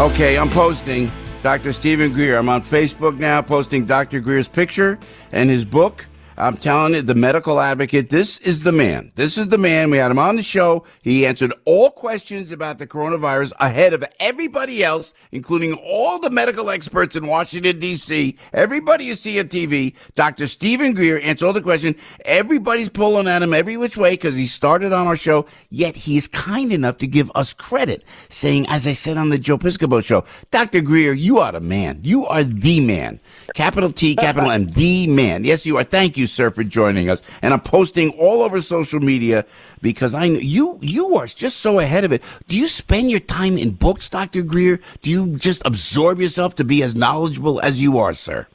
Okay, I'm posting Dr. Stephen Greer. I'm on Facebook now, posting Dr. Greer's picture and his book. I'm telling you, the medical advocate, this is the man. This is the man. We had him on the show. He answered all questions about the coronavirus ahead of everybody else, including all the medical experts in Washington, D.C. Everybody you see on TV, Dr. Stephen Greer answered all the questions. Everybody's pulling at him every which way because he started on our show, yet he's kind enough to give us credit, saying, as I said on the Joe Piscopo show, Dr. Greer, you are the man. You are the man. Capital T, capital M, the man. Yes, you are. Thank you, sir, for joining us. And I'm posting all over social media because I know you are just so ahead of it. Do you spend your time in books, Dr. Greer? Do you just absorb yourself to be as knowledgeable as you are, sir?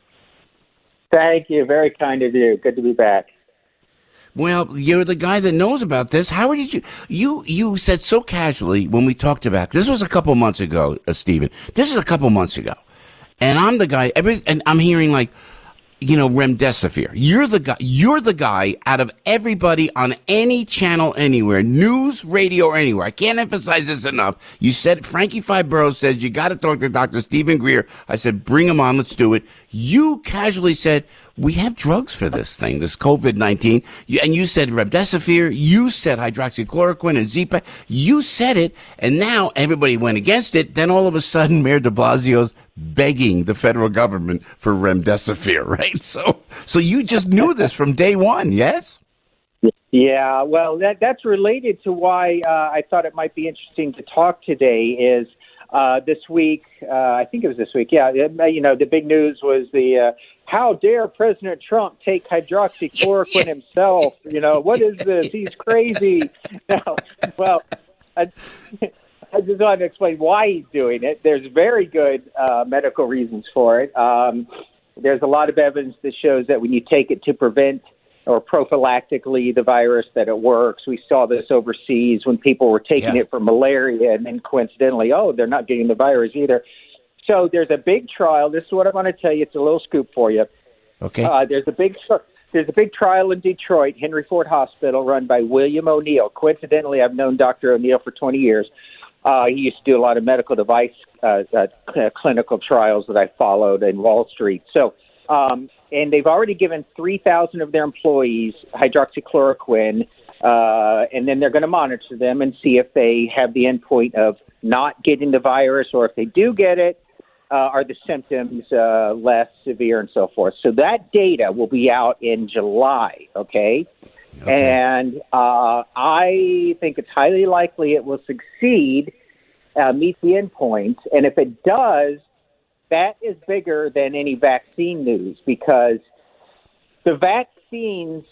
Thank you. Very kind of you. Good to be back. Well, you're the guy that knows about this. How did you said so casually when we talked about this was a couple months ago, Stephen. This is a couple months ago. And I'm the guy, and I'm hearing like, remdesivir. You're the guy out of everybody on any channel anywhere, news, radio, or anywhere. I can't emphasize this enough. You said, Frankie Five Boroughs says, you got to talk to Dr. Stephen Greer. I said, bring him on. Let's do it. You casually said, we have drugs for this thing, this COVID-19. And you said remdesivir. You said hydroxychloroquine and Z-Pack. You said it. And now everybody went against it. Then all of a sudden, Mayor de Blasio's begging the federal government for remdesivir, right? So you just knew this from day one, yes? Yeah, well, that's related to why I thought it might be interesting to talk today is this week, I think it was this week, the big news was how dare President Trump take hydroxychloroquine himself? What is this? He's crazy. Well, I just wanted to explain why he's doing it. There's very good medical reasons for it. There's a lot of evidence that shows that when you take it to prevent or prophylactically the virus, that it works. We saw this overseas when people were taking it for malaria, and then coincidentally, they're not getting the virus either. So there's a big trial. This is what I want to tell you. It's a little scoop for you. Okay. There's a big trial in Detroit, Henry Ford Hospital, run by William O'Neill. Coincidentally, I've known Dr. O'Neill for 20 years. He used to do a lot of medical device clinical trials that I followed in Wall Street. So, and they've already given 3,000 of their employees hydroxychloroquine, and then they're going to monitor them and see if they have the endpoint of not getting the virus, or if they do get it, are the symptoms less severe and so forth. So that data will be out in July, okay? And I think it's highly likely it will succeed, meet the endpoint. And if it does, that is bigger than any vaccine news, because the vaccines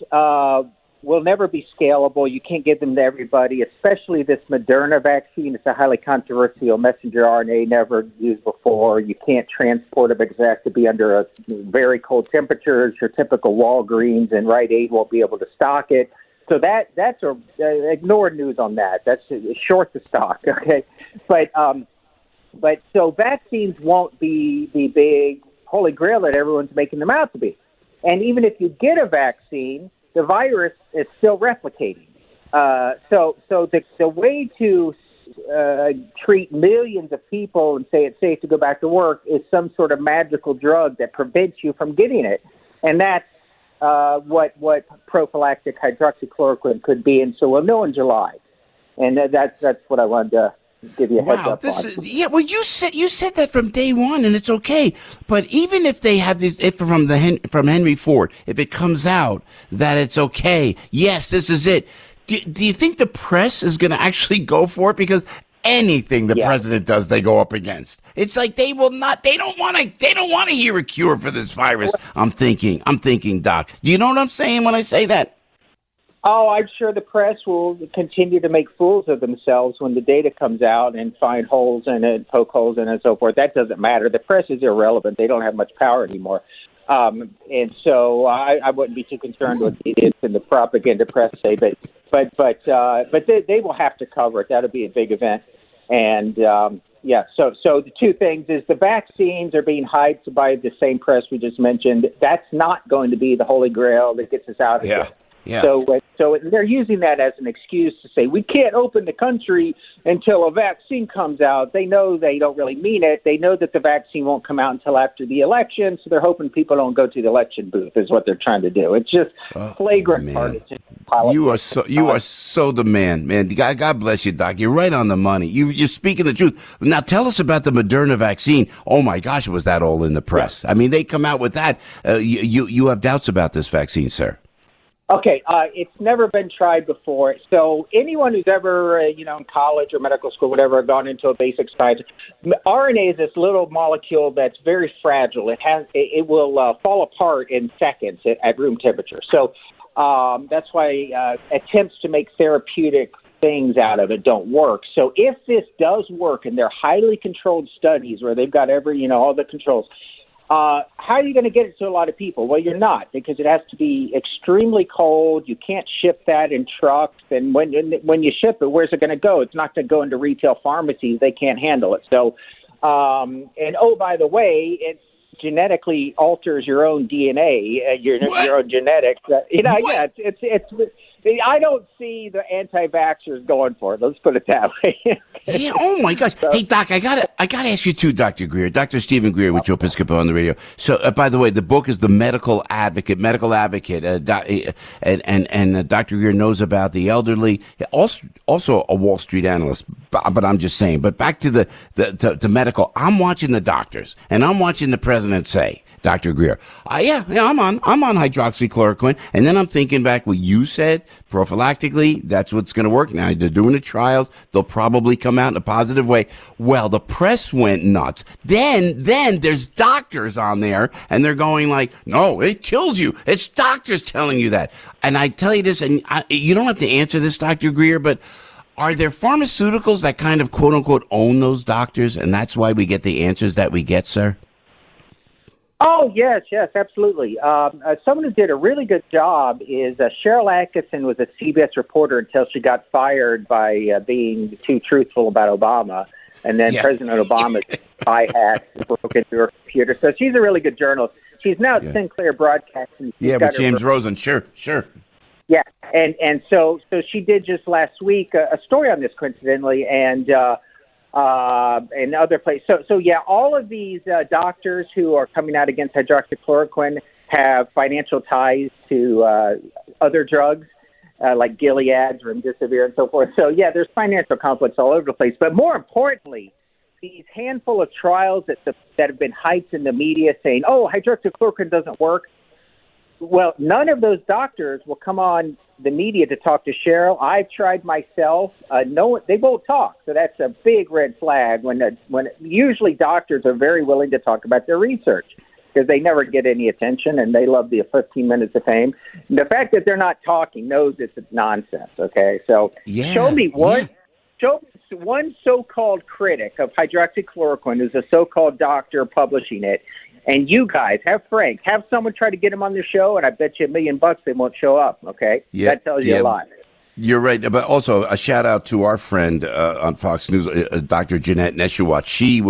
will never be scalable. You can't give them to everybody, especially this Moderna vaccine. It's a highly controversial messenger RNA, never used before. You can't transport it because it has to be under a very cold temperatures. Your typical Walgreens and Rite Aid won't be able to stock it. So that's ignore news on that. That's short the stock, okay? But so vaccines won't be the big holy grail that everyone's making them out to be. And even if you get a vaccine, the virus is still replicating. So the way to treat millions of people and say it's safe to go back to work is some sort of magical drug that prevents you from getting it. And that's what prophylactic hydroxychloroquine could be. And so we'll know in July. And that's what I wanted to give you a heads up on. Well, you said that from day one, and it's okay. But even if they have this, from Henry Ford, if it comes out that it's okay, yes, this is it. Do you think the press is going to actually go for it? Because anything the president does, they go up against. It's like they will not. They don't want to hear a cure for this virus. I'm thinking, Doc. Do you know what I'm saying when I say that? Oh, I'm sure the press will continue to make fools of themselves when the data comes out and find holes in it, poke holes in it, and so forth. That doesn't matter. The press is irrelevant. They don't have much power anymore. And so I wouldn't be too concerned with the idiots and the propaganda press say, but they will have to cover it. That'll be a big event. And so the two things is the vaccines are being hyped by the same press we just mentioned. That's not going to be the holy grail that gets us out of here. Yeah. So they're using that as an excuse to say we can't open the country until a vaccine comes out. They know they don't really mean it. They know that the vaccine won't come out until after the election, so they're hoping people don't go to the election booth. Is what they're trying to do. It's just flagrant partisan politics. You are so the man, man. God bless you, Doc. You're right on the money. You're speaking the truth. Now tell us about the Moderna vaccine. Oh my gosh, was that all in the press? Yeah. I mean, they come out with that. You have doubts about this vaccine, sir? Okay, it's never been tried before. So anyone who's ever, in college or medical school, whatever, gone into a basic science, RNA is this little molecule that's very fragile. It will fall apart in seconds at room temperature. So that's why attempts to make therapeutic things out of it don't work. So if this does work, and they're highly controlled studies where they've got all the controls. How are you going to get it to a lot of people? Well, you're not, because it has to be extremely cold. You can't ship that in trucks. And when you ship it, where's it going to go? It's not going to go into retail pharmacies. They can't handle it. So, by the way, it genetically alters your own DNA, your own genetics. I don't see the anti-vaxxers going for it. Let's put it that way. Yeah. Oh my gosh. So, hey, Doc, I gotta ask you too, Dr. Greer, Dr. Stephen Greer with Joe Piscopo on the radio. So, by the way, the book is The Medical Advocate. And Dr. Greer knows about the elderly. Also a Wall Street analyst. But I'm just saying. But back to the medical. I'm watching the doctors, and I'm watching the president say, Dr. Greer, I'm on hydroxychloroquine, and then I'm thinking back what you said prophylactically. That's what's going to work. Now they're doing the trials; they'll probably come out in a positive way. Well, the press went nuts. Then there's doctors on there, and they're going like, "No, it kills you." It's doctors telling you that. And I tell you this, and you don't have to answer this, Dr. Greer, but are there pharmaceuticals that kind of quote unquote own those doctors, and that's why we get the answers that we get, sir? Oh, yes, absolutely. Someone who did a really good job is Cheryl Atkinson was a CBS reporter until she got fired by being too truthful about Obama. And then President Obama's spy hack broke into her computer. So she's a really good journalist. She's now at Sinclair Broadcasting. With James Rosen. Sure. Yeah, and so she did just last week a story on this, coincidentally, and other places. So all of these doctors who are coming out against hydroxychloroquine have financial ties to other drugs like Gilead's, Remdesivir, and so forth. So there's financial conflicts all over the place. But more importantly, these handful of trials that have been hyped in the media saying, "Oh, hydroxychloroquine doesn't work." Well, none of those doctors will come on the media to talk to Cheryl. I've tried myself. No, they won't talk. So that's a big red flag when usually doctors are very willing to talk about their research because they never get any attention and they love the 15 minutes of fame. And the fact that they're not talking knows it's nonsense. Okay. So show me one so-called critic of hydroxychloroquine who's a so-called doctor publishing it. And you guys, have someone try to get them on their show, and I bet you $1 million they won't show up, okay? That tells you a lot. You're right. But also a shout out to our friend on Fox News, Dr. Jeanette Neshawat. She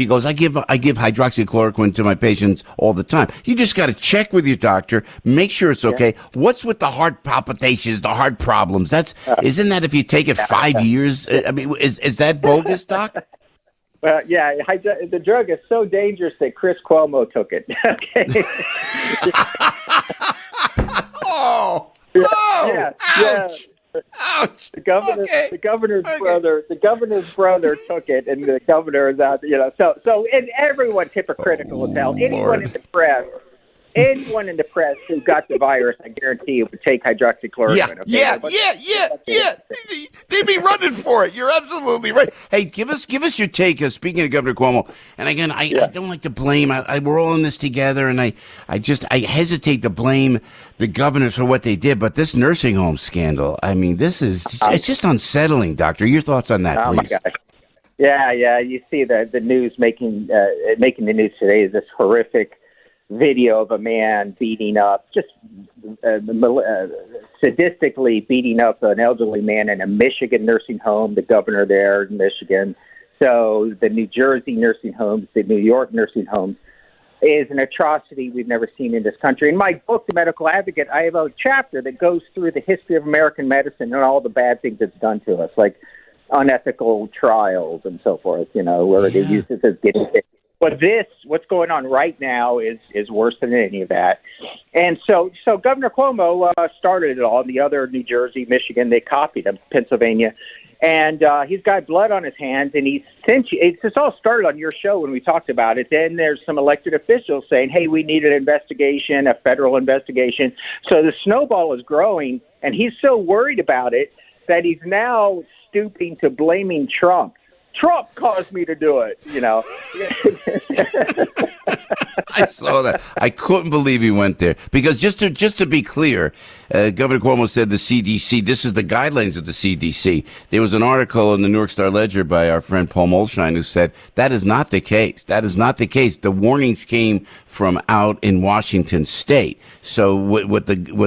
goes, I give hydroxychloroquine to my patients all the time. You just got to check with your doctor, make sure it's okay. What's with the heart palpitations, the heart problems? Isn't that if you take it 5 years? I mean, is that bogus, Doc? Well, the drug is so dangerous that Chris Cuomo took it. Okay. Ouch! The governor's brother took it, and the governor is out. And everyone's hypocritical as hell. Anyone in the press who got the virus, I guarantee you, would take hydroxychloroquine. Yeah. They'd be running for it. You're absolutely right. Hey, give us your take. Speaking of Governor Cuomo, and again, I don't like to blame. We're all in this together, and I hesitate to blame the governors for what they did. But this nursing home scandal, I mean, it's just unsettling. Doctor, your thoughts on that, please? Oh my gosh. Yeah. You see the news making the news today is this horrific video of a man beating up, sadistically beating up an elderly man in a Michigan nursing home, the governor there in Michigan. So the New Jersey nursing homes, the New York nursing homes. is an atrocity we've never seen in this country. In my book, The Medical Advocate, I have a chapter that goes through the history of American medicine and all the bad things it's done to us, like unethical trials and so forth, where they use this as getting it. But what's going on right now is worse than any of that. And so Governor Cuomo started it all. The other, New Jersey, Michigan, they copied him, Pennsylvania. And he's got blood on his hands, and it's all started on your show when we talked about it. Then there's some elected officials saying, hey, we need an investigation, a federal investigation. So the snowball is growing, and he's so worried about it that he's now stooping to blaming Trump. Trump caused me to do it, I saw that. I couldn't believe he went there because just to be clear, Governor Cuomo said the CDC. This is the guidelines of the CDC. There was an article in the New York Star Ledger by our friend Paul Molshine who said that is not the case. That is not the case. The warnings came from out in Washington State. So what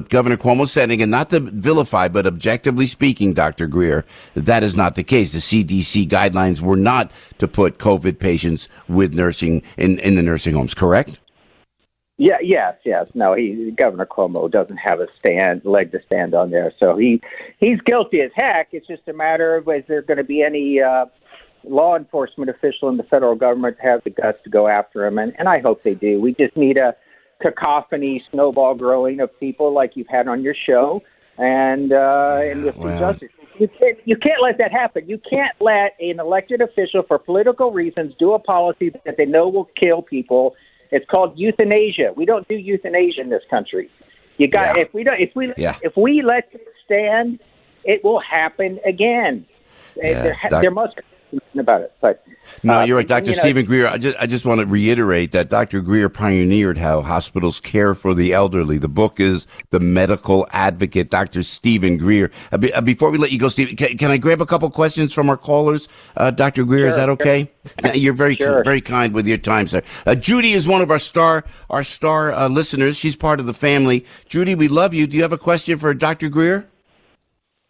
Governor Cuomo said, again, not to vilify, but objectively speaking, Dr. Greer, that is not the case. The CDC guidelines were not to put COVID patients with nursing in the nursing homes, correct? Yeah, yes. No, Governor Cuomo doesn't have a leg to stand on there. So he's guilty as heck. It's just a matter of, is there going to be any law enforcement official in the federal government to have the guts to go after him? And I hope they do. We just need a cacophony, snowball growing of people like you've had on your show, and with some justice. You can't let that happen. You can't let an elected official, for political reasons, do a policy that they know will kill people. It's called euthanasia. We don't do euthanasia in this country. If we let it stand, it will happen again. There must be something about it. But no, you're right, Dr. Stephen Greer. I just want to reiterate that Dr. Greer pioneered how hospitals care for the elderly. The book is The Medical Advocate, Dr. Stephen Greer. Before we let you go, Stephen, can I grab a couple questions from our callers? Dr. Greer, is that okay? Sure. You're very kind with your time, sir. Judy is one of our star listeners. She's part of the family. Judy, we love you. Do you have a question for Dr. Greer?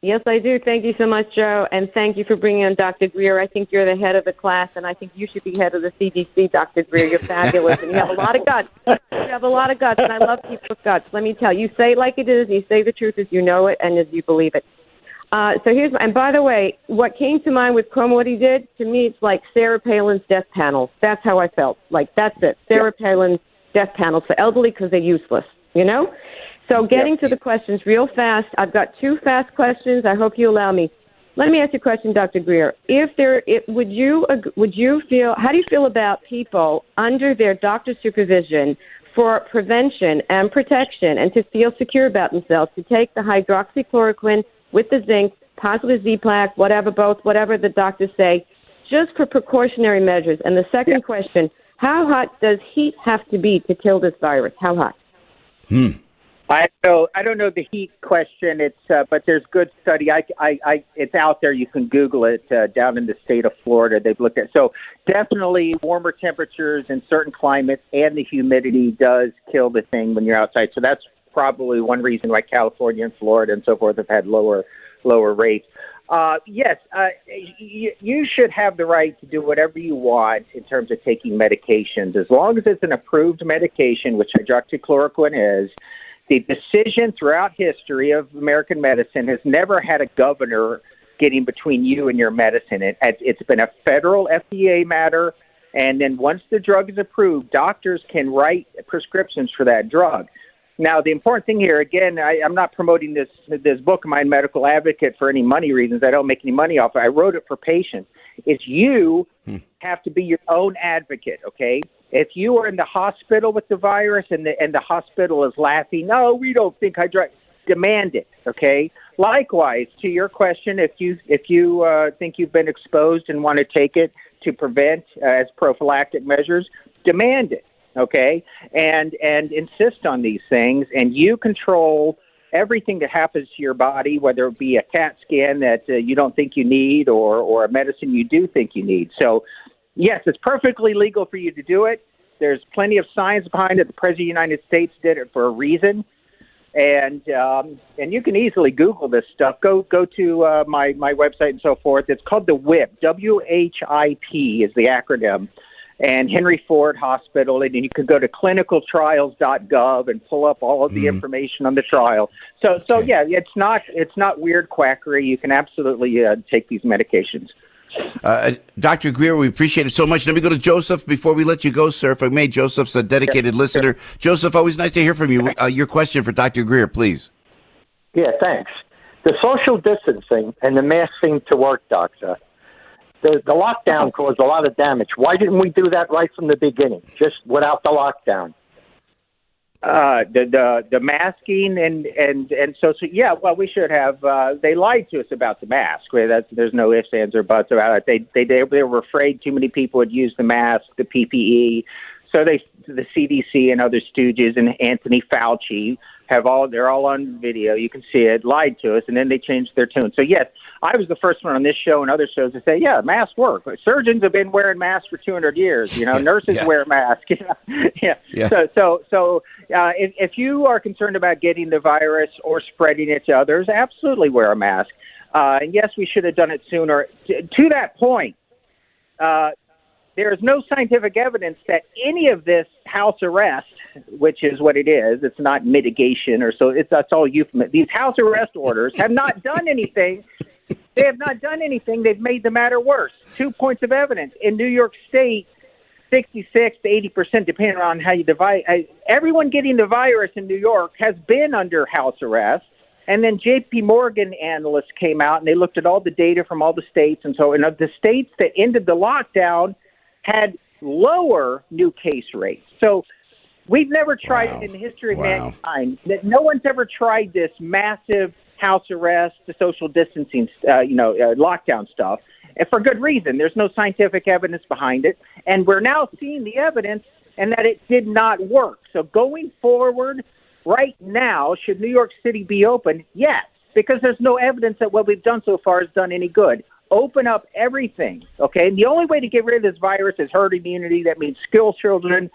Yes, I do. Thank you so much, Joe, and thank you for bringing on Dr. Greer. I think you're the head of the class, and I think you should be head of the CDC, Dr. Greer. You're fabulous, and you have a lot of guts. You have a lot of guts, and I love people with guts. Let me tell you, say it like it is, and you say the truth as you know it and as you believe it. And by the way, what came to mind with Cuomo, what he did, to me, it's like Sarah Palin's death panels. That's how I felt. Like, that's it. Sarah Palin's death panels for elderly because they're useless, So getting to the questions real fast, I've got two fast questions. I hope you allow me. Let me ask you a question, Dr. Greer. How do you feel about people under their doctor's supervision for prevention and protection and to feel secure about themselves to take the hydroxychloroquine with the zinc, positive Z-Plaque, whatever the doctors say, just for precautionary measures? And the second question, how hot does heat have to be to kill this virus? How hot? I don't know the heat question. But there's good study. It's out there. You can Google it. Down in the state of Florida, they've looked at. So definitely warmer temperatures in certain climates and the humidity does kill the thing when you're outside. So that's probably one reason why California and Florida and so forth have had lower rates. Yes, you should have the right to do whatever you want in terms of taking medications, as long as it's an approved medication, which hydroxychloroquine is. The decision throughout history of American medicine has never had a governor getting between you and your medicine. It's been a federal FDA matter, and then once the drug is approved, doctors can write prescriptions for that drug. Now, the important thing here, again, I'm not promoting this book of mine, Medical Advocate, for any money reasons. I don't make any money off it. I wrote it for patients. It's you have to be your own advocate, okay? If you are in the hospital with the virus and the hospital is laughing, no, we don't think demand it, okay? Likewise, to your question, if you think you've been exposed and want to take it to prevent as prophylactic measures, demand it, okay? And insist on these things, and you control everything that happens to your body, whether it be a CAT scan that you don't think you need or a medicine you do think you need. So, yes, it's perfectly legal for you to do it. There's plenty of science behind it. The President of the United States did it for a reason. And you can easily Google this stuff. Go to my website and so forth. It's called the WHIP. WHIP is the acronym. and Henry Ford Hospital, and you can go to clinicaltrials.gov and pull up all of the information on the trial. So yeah, it's not weird quackery. You can absolutely take these medications. Dr. Greer, we appreciate it so much. Let me go to Joseph before we let you go, sir. If I may, Joseph's a dedicated listener. Sure. Joseph, always nice to hear from you. Your question for Dr. Greer, please. Yeah, thanks. The social distancing and the mask seem to work, Doctor. The lockdown caused a lot of damage. Why didn't we do that right from the beginning, just without the lockdown? The masking and so yeah. Well, we should have. They lied to us about the mask. There's no ifs, ands, or buts about it. They were afraid too many people would use the mask, the PPE. So the CDC and other stooges and Anthony Fauci they're all on video. You can see it, lied to us, and then they changed their tune. So yes, I was the first one on this show and other shows to say, yeah, masks work. Surgeons have been wearing masks for 200 years. Nurses wear masks. Yeah. So if you are concerned about getting the virus or spreading it to others, absolutely wear a mask. And yes, we should have done it sooner. To that point, there is no scientific evidence that any of this house arrest, which is what it is, it's not mitigation that's all euphemism. These house arrest orders have not done anything. They have not done anything. They've made the matter worse. 2 points of evidence. In New York State, 66 to 80%, depending on how you divide. Everyone getting the virus in New York has been under house arrest. And then J.P. Morgan analysts came out, and they looked at all the data from all the states. And so the states that ended the lockdown had lower new case rates. So we've never tried it in the history of mankind. No one's ever tried this massive house arrest, the social distancing, lockdown stuff, and for good reason. There's no scientific evidence behind it, and we're now seeing the evidence and that it did not work. So going forward, right now, should New York City be open? Yes, because there's no evidence that what we've done so far has done any good. Open up everything, okay? And the only way to get rid of this virus is herd immunity. That means school children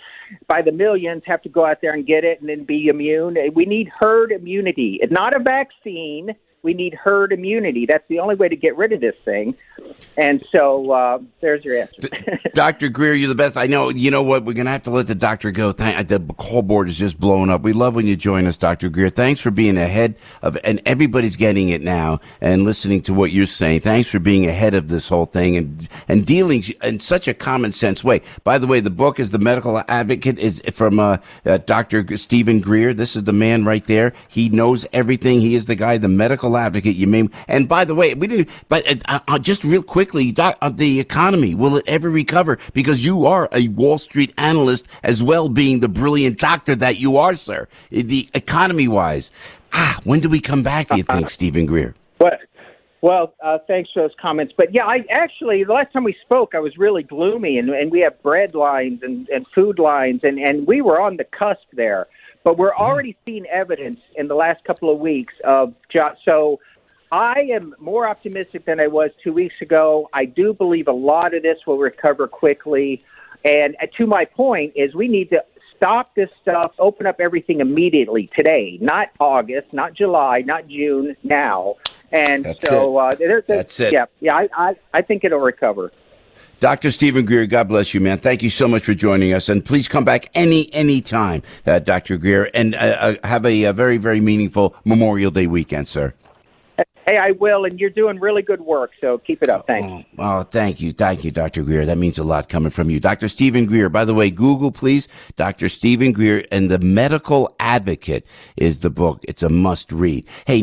by the millions have to go out there and get it and then be immune. We need herd immunity. It's not a vaccine. We need herd immunity. That's the only way to get rid of this thing. And so there's your answer. Dr. Greer, you're the best. I know. You know what? We're going to have to let the doctor go. The call board is just blowing up. We love when you join us, Dr. Greer. Thanks for being ahead of, and everybody's getting it now and listening to what you're saying. Thanks for being ahead of this whole thing and dealing in such a common sense way. By the way, the book is The Medical Advocate, is from Dr. Stephen Greer. This is the man right there. He knows everything. He is the guy, the medical advocate. And by the way, we didn't, but just real quickly, the economy, will it ever recover? Because you are a Wall Street analyst as well, being the brilliant doctor that you are, sir. The economy wise, when do we come back, do you think, Stephen Greer? Well, thanks for those comments. But yeah, the last time we spoke, I was really gloomy, and we have bread lines and food lines, and we were on the cusp there. But we're already seeing evidence in the last couple of weeks of so I am more optimistic than I was 2 weeks ago. I do believe a lot of this will recover quickly. And to my point is we need to stop this stuff, open up everything immediately today, not August, not July, not June, now. And that's it. Yeah, I think it'll recover. Dr. Stephen Greer, God bless you, man. Thank you so much for joining us. And please come back any time, Dr. Greer, and have a very, very meaningful Memorial Day weekend, sir. Hey, I will, and you're doing really good work, so keep it up. Thanks. Oh, thank you, Dr. Greer. That means a lot coming from you. Dr. Stephen Greer, by the way, Google, please, Dr. Stephen Greer, and The Medical Advocate is the book. It's a must-read. Hey,